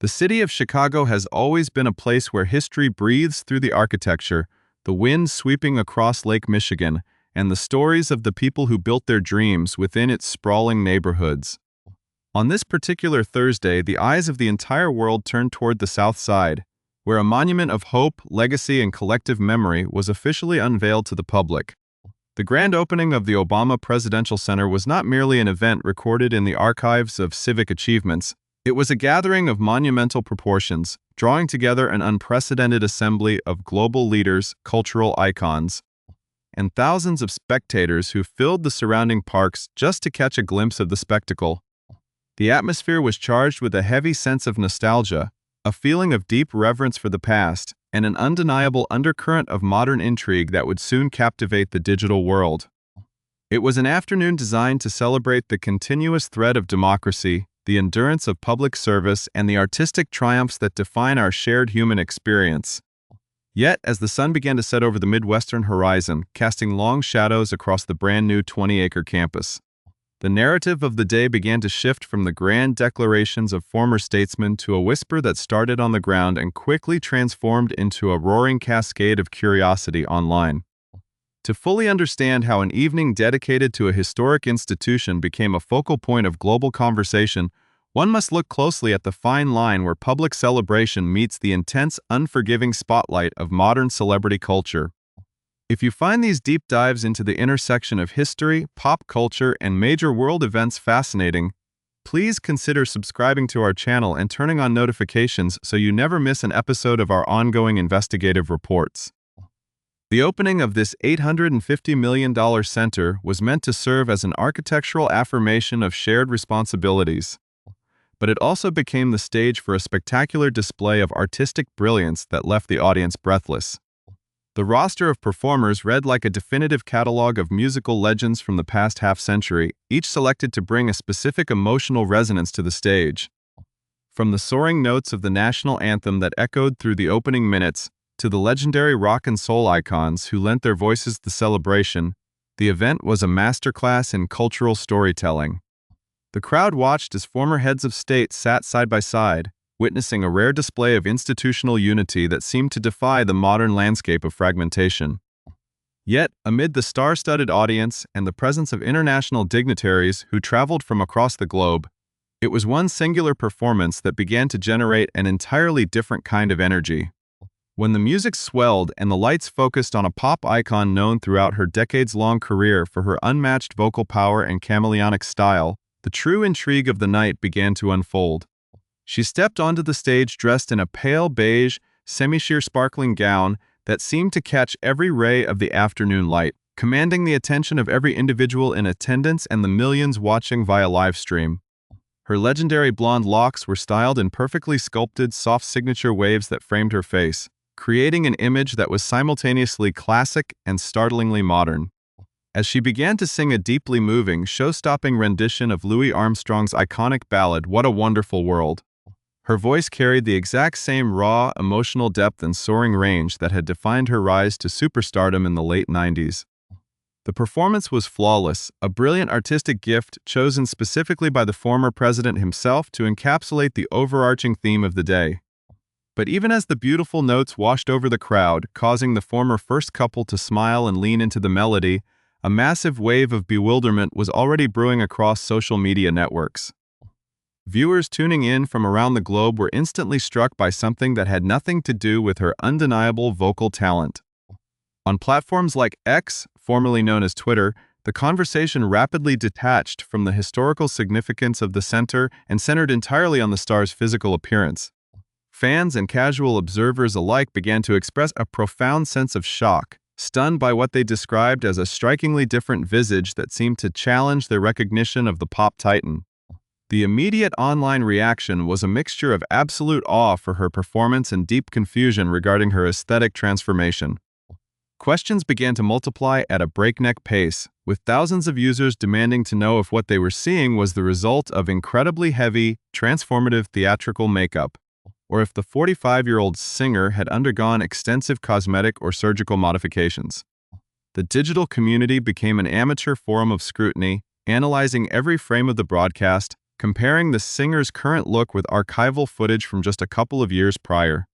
The city of Chicago has always been a place where history breathes through the architecture, the wind sweeping across Lake Michigan, and the stories of the people who built their dreams within its sprawling neighborhoods. On this particular Thursday, the eyes of the entire world turned toward the South Side, where a monument of hope, legacy, and collective memory was officially unveiled to the public. The grand opening of the Obama Presidential Center was not merely an event recorded in the archives of civic achievements. It was a gathering of monumental proportions, drawing together an unprecedented assembly of global leaders, cultural icons, and thousands of spectators who filled the surrounding parks just to catch a glimpse of the spectacle. The atmosphere was charged with a heavy sense of nostalgia, a feeling of deep reverence for the past, and an undeniable undercurrent of modern intrigue that would soon captivate the digital world. It was an afternoon designed to celebrate the continuous thread of democracy, the endurance of public service, and the artistic triumphs that define our shared human experience. Yet, as the sun began to set over the Midwestern horizon, casting long shadows across the brand-new 20-acre campus, the narrative of the day began to shift from the grand declarations of former statesmen to a whisper that started on the ground and quickly transformed into a roaring cascade of curiosity online. To fully understand how an evening dedicated to a historic institution became a focal point of global conversation, one must look closely at the fine line where public celebration meets the intense, unforgiving spotlight of modern celebrity culture. If you find these deep dives into the intersection of history, pop culture, and major world events fascinating, please consider subscribing to our channel and turning on notifications so you never miss an episode of our ongoing investigative reports. The opening of this $850 million center was meant to serve as an architectural affirmation of shared responsibilities, but it also became the stage for a spectacular display of artistic brilliance that left the audience breathless. The roster of performers read like a definitive catalog of musical legends from the past half-century, each selected to bring a specific emotional resonance to the stage. From the soaring notes of the national anthem that echoed through the opening minutes, to the legendary rock and soul icons who lent their voices to the celebration, the event was a masterclass in cultural storytelling. The crowd watched as former heads of state sat side by side, witnessing a rare display of institutional unity that seemed to defy the modern landscape of fragmentation. Yet, amid the star-studded audience and the presence of international dignitaries who traveled from across the globe, it was one singular performance that began to generate an entirely different kind of energy. When the music swelled and the lights focused on a pop icon known throughout her decades-long career for her unmatched vocal power and chameleonic style, the true intrigue of the night began to unfold. She stepped onto the stage dressed in a pale beige, semi-sheer sparkling gown that seemed to catch every ray of the afternoon light, commanding the attention of every individual in attendance and the millions watching via live stream. Her legendary blonde locks were styled in perfectly sculpted, soft signature waves that framed her face, creating an image that was simultaneously classic and startlingly modern. As she began to sing a deeply moving, show-stopping rendition of Louis Armstrong's iconic ballad, "What a Wonderful World," her voice carried the exact same raw, emotional depth and soaring range that had defined her rise to superstardom in the late 90s. The performance was flawless, a brilliant artistic gift chosen specifically by the former president himself to encapsulate the overarching theme of the day. But even as the beautiful notes washed over the crowd, causing the former first couple to smile and lean into the melody, a massive wave of bewilderment was already brewing across social media networks. Viewers tuning in from around the globe were instantly struck by something that had nothing to do with her undeniable vocal talent. On platforms like X, formerly known as Twitter, the conversation rapidly detached from the historical significance of the center and centered entirely on the star's physical appearance. Fans and casual observers alike began to express a profound sense of shock, stunned by what they described as a strikingly different visage that seemed to challenge their recognition of the pop titan. The immediate online reaction was a mixture of absolute awe for her performance and deep confusion regarding her aesthetic transformation. Questions began to multiply at a breakneck pace, with thousands of users demanding to know if what they were seeing was the result of incredibly heavy, transformative theatrical makeup, or if the 45-year-old singer had undergone extensive cosmetic or surgical modifications. The digital community became an amateur forum of scrutiny, analyzing every frame of the broadcast, comparing the singer's current look with archival footage from just a couple of years prior.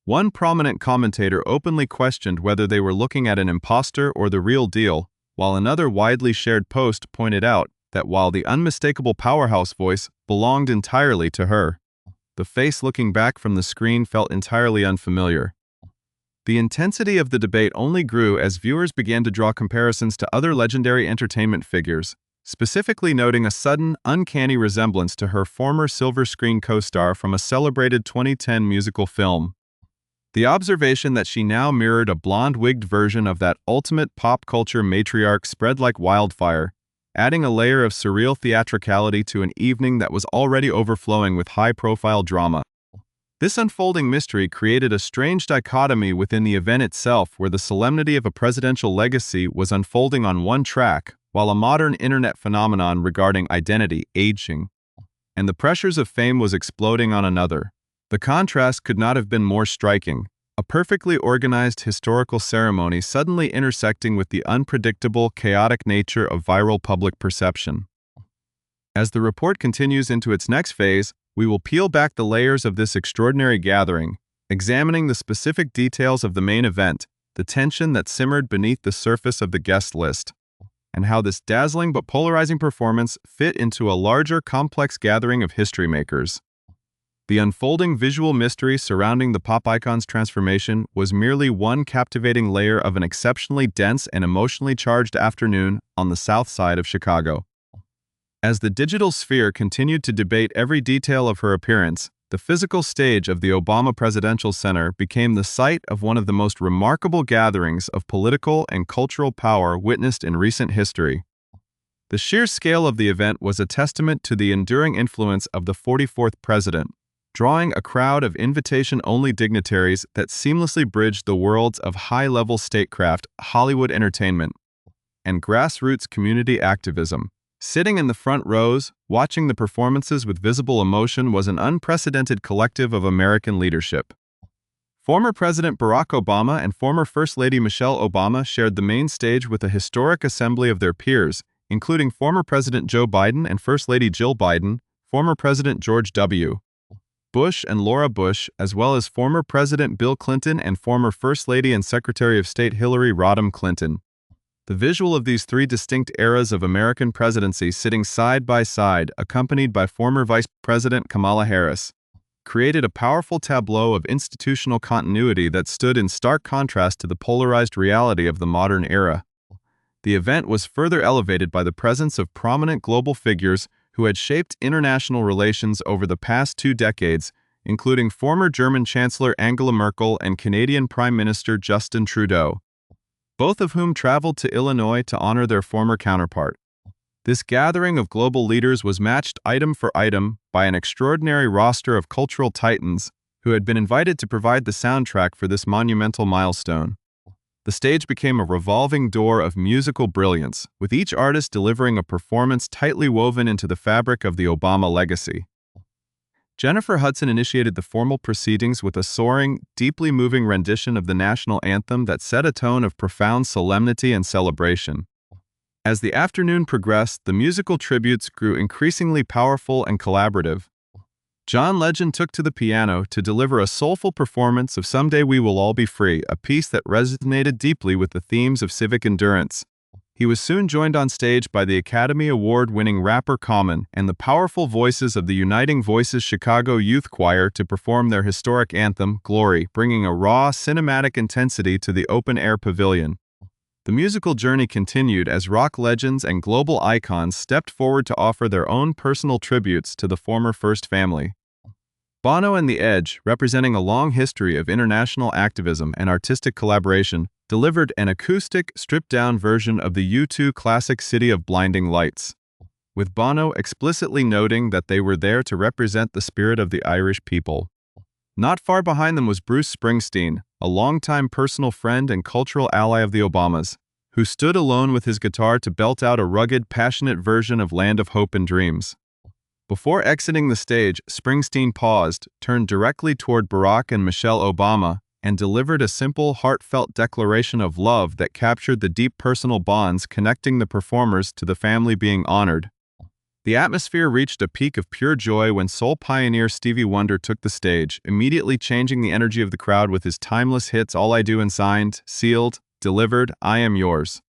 One prominent commentator openly questioned whether they were looking at an imposter or the real deal, while another widely shared post pointed out that while the unmistakable powerhouse voice belonged entirely to her, the face looking back from the screen felt entirely unfamiliar. The intensity of the debate only grew as viewers began to draw comparisons to other legendary entertainment figures, specifically noting a sudden, uncanny resemblance to her former silver screen co-star from a celebrated 2010 musical film. The observation that she now mirrored a blonde-wigged version of that ultimate pop culture matriarch spread like wildfire, adding a layer of surreal theatricality to an evening that was already overflowing with high-profile drama. This unfolding mystery created a strange dichotomy within the event itself, where the solemnity of a presidential legacy was unfolding on one track, while a modern internet phenomenon regarding identity, aging, and the pressures of fame was exploding on another. The contrast could not have been more striking, a perfectly organized historical ceremony suddenly intersecting with the unpredictable, chaotic nature of viral public perception. As the report continues into its next phase, we will peel back the layers of this extraordinary gathering, examining the specific details of the main event, the tension that simmered beneath the surface of the guest list, and how this dazzling but polarizing performance fit into a larger, complex gathering of history makers. The unfolding visual mystery surrounding the pop icon's transformation was merely one captivating layer of an exceptionally dense and emotionally charged afternoon on the south side of Chicago. As the digital sphere continued to debate every detail of her appearance, the physical stage of the Obama Presidential Center became the site of one of the most remarkable gatherings of political and cultural power witnessed in recent history. The sheer scale of the event was a testament to the enduring influence of the 44th president, drawing a crowd of invitation-only dignitaries that seamlessly bridged the worlds of high-level statecraft, Hollywood entertainment, and grassroots community activism. Sitting in the front rows, watching the performances with visible emotion was an unprecedented collective of American leadership. Former President Barack Obama and former First Lady Michelle Obama shared the main stage with a historic assembly of their peers, including former President Joe Biden and First Lady Jill Biden, former President George W. Bush and Laura Bush, as well as former President Bill Clinton and former First Lady and Secretary of State Hillary Rodham Clinton. The visual of these three distinct eras of American presidency sitting side by side, accompanied by former Vice President Kamala Harris, created a powerful tableau of institutional continuity that stood in stark contrast to the polarized reality of the modern era. The event was further elevated by the presence of prominent global figures who had shaped international relations over the past 2 decades, including former German Chancellor Angela Merkel and Canadian Prime Minister Justin Trudeau, both of whom traveled to Illinois to honor their former counterpart. This gathering of global leaders was matched item for item by an extraordinary roster of cultural titans who had been invited to provide the soundtrack for this monumental milestone. The stage became a revolving door of musical brilliance, with each artist delivering a performance tightly woven into the fabric of the Obama legacy. Jennifer Hudson initiated the formal proceedings with a soaring, deeply moving rendition of the national anthem that set a tone of profound solemnity and celebration. As the afternoon progressed, the musical tributes grew increasingly powerful and collaborative. John Legend took to the piano to deliver a soulful performance of "Someday We Will All Be Free," a piece that resonated deeply with the themes of civic endurance. He was soon joined on stage by the Academy Award-winning rapper Common and the powerful voices of the Uniting Voices Chicago Youth Choir to perform their historic anthem, Glory, bringing a raw, cinematic intensity to the open-air pavilion. The musical journey continued as rock legends and global icons stepped forward to offer their own personal tributes to the former First Family. Bono and The Edge, representing a long history of international activism and artistic collaboration, delivered an acoustic, stripped-down version of the U2 classic City of Blinding Lights, with Bono explicitly noting that they were there to represent the spirit of the Irish people. Not far behind them was Bruce Springsteen, a longtime personal friend and cultural ally of the Obamas, who stood alone with his guitar to belt out a rugged, passionate version of Land of Hope and Dreams. Before exiting the stage, Springsteen paused, turned directly toward Barack and Michelle Obama, and delivered a simple, heartfelt declaration of love that captured the deep personal bonds connecting the performers to the family being honored. The atmosphere reached a peak of pure joy when soul pioneer Stevie Wonder took the stage, immediately changing the energy of the crowd with his timeless hits All I Do and Signed, Sealed, Delivered, I Am Yours.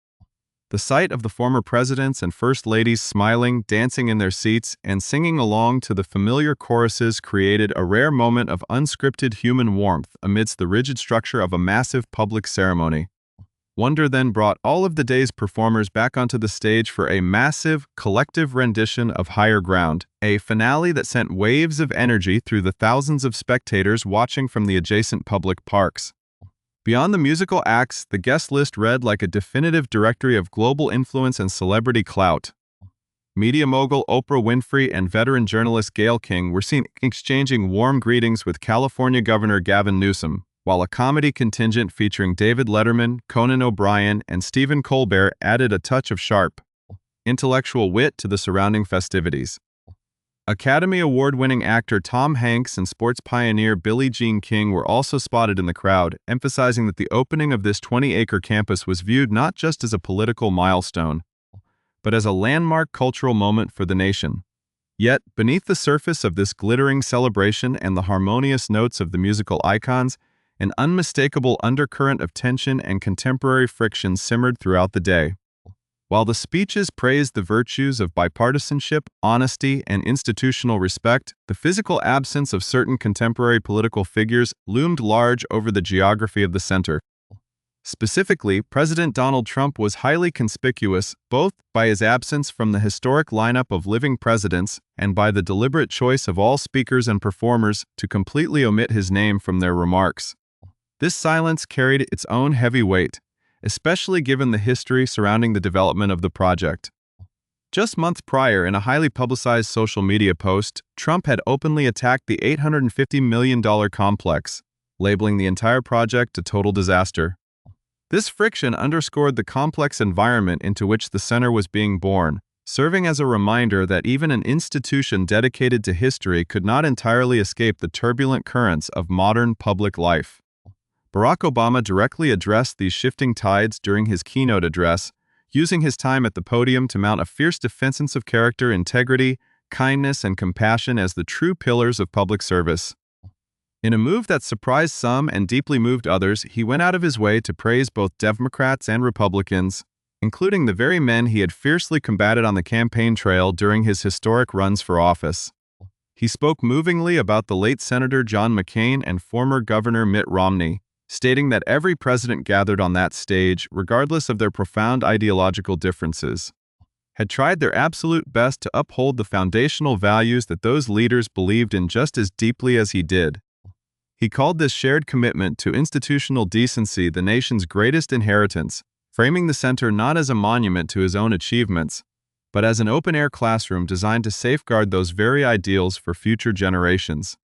The sight of the former presidents and first ladies smiling, dancing in their seats, and singing along to the familiar choruses created a rare moment of unscripted human warmth amidst the rigid structure of a massive public ceremony. Wonder then brought all of the day's performers back onto the stage for a massive, collective rendition of Higher Ground, a finale that sent waves of energy through the thousands of spectators watching from the adjacent public parks. Beyond the musical acts, the guest list read like a definitive directory of global influence and celebrity clout. Media mogul Oprah Winfrey and veteran journalist Gayle King were seen exchanging warm greetings with California Governor Gavin Newsom, while a comedy contingent featuring David Letterman, Conan O'Brien, and Stephen Colbert added a touch of sharp, intellectual wit to the surrounding festivities. Academy Award-winning actor Tom Hanks and sports pioneer Billie Jean King were also spotted in the crowd, emphasizing that the opening of this 20-acre campus was viewed not just as a political milestone, but as a landmark cultural moment for the nation. Yet, beneath the surface of this glittering celebration and the harmonious notes of the musical icons, an unmistakable undercurrent of tension and contemporary friction simmered throughout the day. While the speeches praised the virtues of bipartisanship, honesty, and institutional respect, the physical absence of certain contemporary political figures loomed large over the geography of the center. Specifically, President Donald Trump was highly conspicuous, both by his absence from the historic lineup of living presidents and by the deliberate choice of all speakers and performers to completely omit his name from their remarks. This silence carried its own heavy weight, especially given the history surrounding the development of the project. Just months prior, in a highly publicized social media post, Trump had openly attacked the $850 million complex, labeling the entire project a total disaster. This friction underscored the complex environment into which the center was being born, serving as a reminder that even an institution dedicated to history could not entirely escape the turbulent currents of modern public life. Barack Obama directly addressed these shifting tides during his keynote address, using his time at the podium to mount a fierce defense of character, integrity, kindness, and compassion as the true pillars of public service. In a move that surprised some and deeply moved others, he went out of his way to praise both Democrats and Republicans, including the very men he had fiercely combated on the campaign trail during his historic runs for office. He spoke movingly about the late Senator John McCain and former Governor Mitt Romney, stating that every president gathered on that stage, regardless of their profound ideological differences, had tried their absolute best to uphold the foundational values that those leaders believed in just as deeply as he did. He called this shared commitment to institutional decency the nation's greatest inheritance, framing the center not as a monument to his own achievements, but as an open-air classroom designed to safeguard those very ideals for future generations.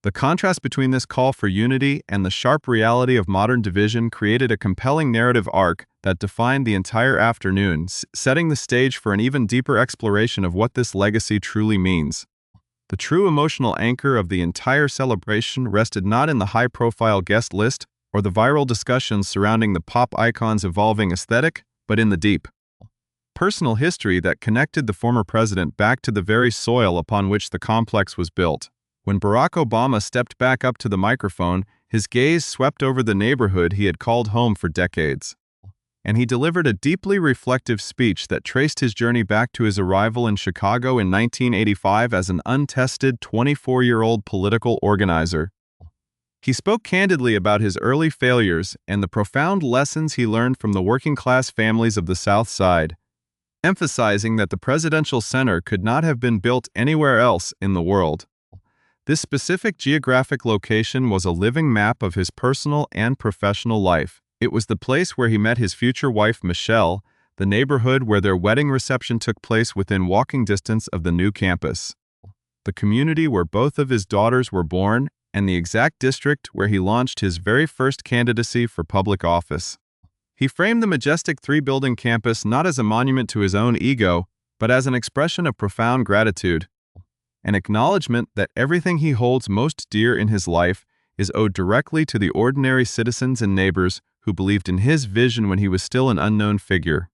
The contrast between this call for unity and the sharp reality of modern division created a compelling narrative arc that defined the entire afternoon, setting the stage for an even deeper exploration of what this legacy truly means. The true emotional anchor of the entire celebration rested not in the high-profile guest list or the viral discussions surrounding the pop icon's evolving aesthetic, but in the deep, personal history that connected the former president back to the very soil upon which the complex was built. When Barack Obama stepped back up to the microphone, his gaze swept over the neighborhood he had called home for decades. And he delivered a deeply reflective speech that traced his journey back to his arrival in Chicago in 1985 as an untested 24-year-old political organizer. He spoke candidly about his early failures and the profound lessons he learned from the working-class families of the South Side, emphasizing that the presidential center could not have been built anywhere else in the world. This specific geographic location was a living map of his personal and professional life. It was the place where he met his future wife, Michelle, the neighborhood where their wedding reception took place within walking distance of the new campus, the community where both of his daughters were born, and the exact district where he launched his very first candidacy for public office. He framed the majestic three-building campus not as a monument to his own ego, but as an expression of profound gratitude, an acknowledgement that everything he holds most dear in his life is owed directly to the ordinary citizens and neighbors who believed in his vision when he was still an unknown figure.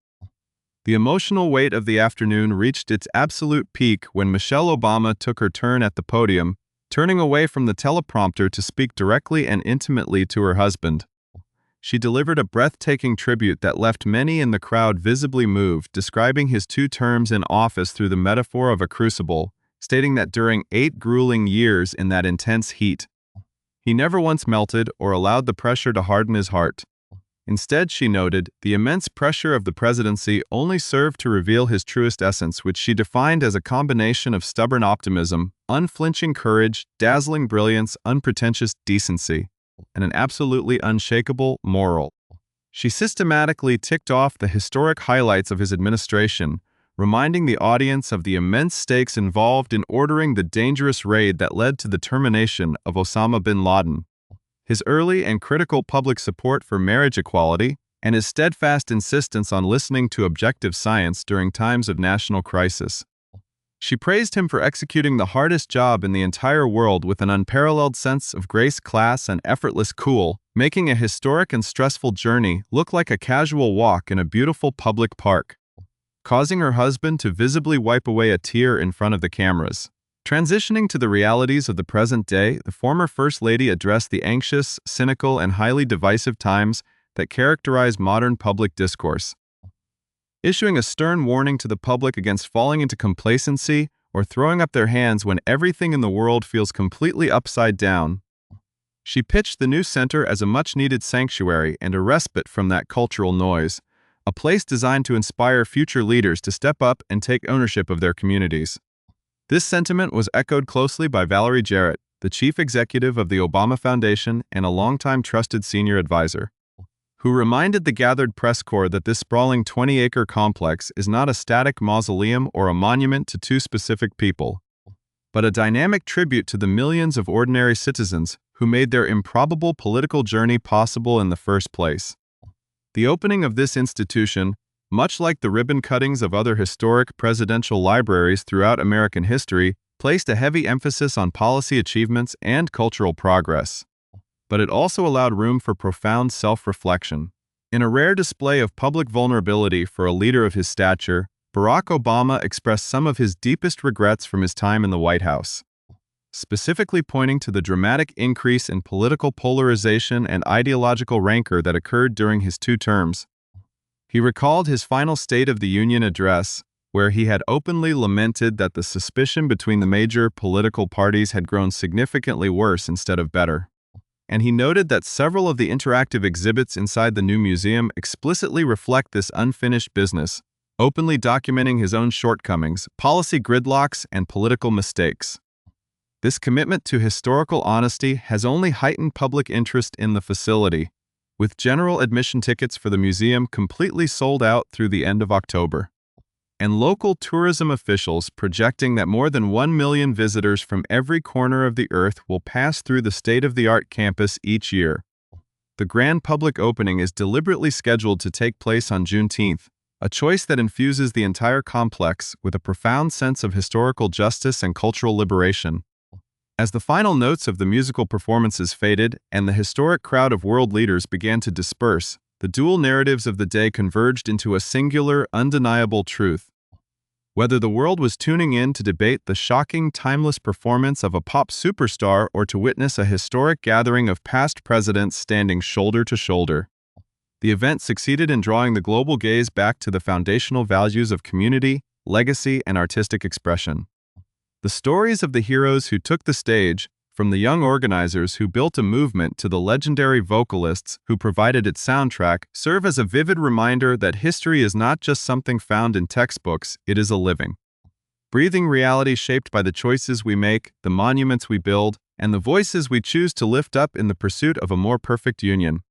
The emotional weight of the afternoon reached its absolute peak when Michelle Obama took her turn at the podium, turning away from the teleprompter to speak directly and intimately to her husband. She delivered a breathtaking tribute that left many in the crowd visibly moved, describing his 2 terms in office through the metaphor of a crucible, stating that during 8 grueling years in that intense heat, he never once melted or allowed the pressure to harden his heart. Instead, she noted, the immense pressure of the presidency only served to reveal his truest essence, which she defined as a combination of stubborn optimism, unflinching courage, dazzling brilliance, unpretentious decency, and an absolutely unshakable moral. She systematically ticked off the historic highlights of his administration, reminding the audience of the immense stakes involved in ordering the dangerous raid that led to the termination of Osama bin Laden. His early and critical public support for marriage equality, and his steadfast insistence on listening to objective science during times of national crisis. She praised him for executing the hardest job in the entire world with an unparalleled sense of grace, class, and effortless cool, making a historic and stressful journey look like a casual walk in a beautiful public park, causing her husband to visibly wipe away a tear in front of the cameras. Transitioning to the realities of the present day, the former First Lady addressed the anxious, cynical, and highly divisive times that characterize modern public discourse. Issuing a stern warning to the public against falling into complacency or throwing up their hands when everything in the world feels completely upside down, she pitched the new center as a much-needed sanctuary and a respite from that cultural noise, a place designed to inspire future leaders to step up and take ownership of their communities. This sentiment was echoed closely by Valerie Jarrett, the chief executive of the Obama Foundation and a longtime trusted senior advisor, who reminded the gathered press corps that this sprawling 20-acre complex is not a static mausoleum or a monument to 2 specific people, but a dynamic tribute to the millions of ordinary citizens who made their improbable political journey possible in the first place. The opening of this institution, much like the ribbon cuttings of other historic presidential libraries throughout American history, placed a heavy emphasis on policy achievements and cultural progress. But it also allowed room for profound self-reflection. In a rare display of public vulnerability for a leader of his stature, Barack Obama expressed some of his deepest regrets from his time in the White House, specifically pointing to the dramatic increase in political polarization and ideological rancor that occurred during his 2 terms. He recalled his final State of the Union address, where he had openly lamented that the suspicion between the major political parties had grown significantly worse instead of better. And he noted that several of the interactive exhibits inside the new museum explicitly reflect this unfinished business, openly documenting his own shortcomings, policy gridlocks, and political mistakes. This commitment to historical honesty has only heightened public interest in the facility, with general admission tickets for the museum completely sold out through the end of October, and local tourism officials projecting that more than 1 million visitors from every corner of the earth will pass through the state-of-the-art campus each year. The grand public opening is deliberately scheduled to take place on Juneteenth, a choice that infuses the entire complex with a profound sense of historical justice and cultural liberation. As the final notes of the musical performances faded and the historic crowd of world leaders began to disperse, the dual narratives of the day converged into a singular, undeniable truth. Whether the world was tuning in to debate the shocking, timeless performance of a pop superstar or to witness a historic gathering of past presidents standing shoulder to shoulder, the event succeeded in drawing the global gaze back to the foundational values of community, legacy, and artistic expression. The stories of the heroes who took the stage, from the young organizers who built a movement to the legendary vocalists who provided its soundtrack, serve as a vivid reminder that history is not just something found in textbooks, it is a living, breathing reality shaped by the choices we make, the monuments we build, and the voices we choose to lift up in the pursuit of a more perfect union.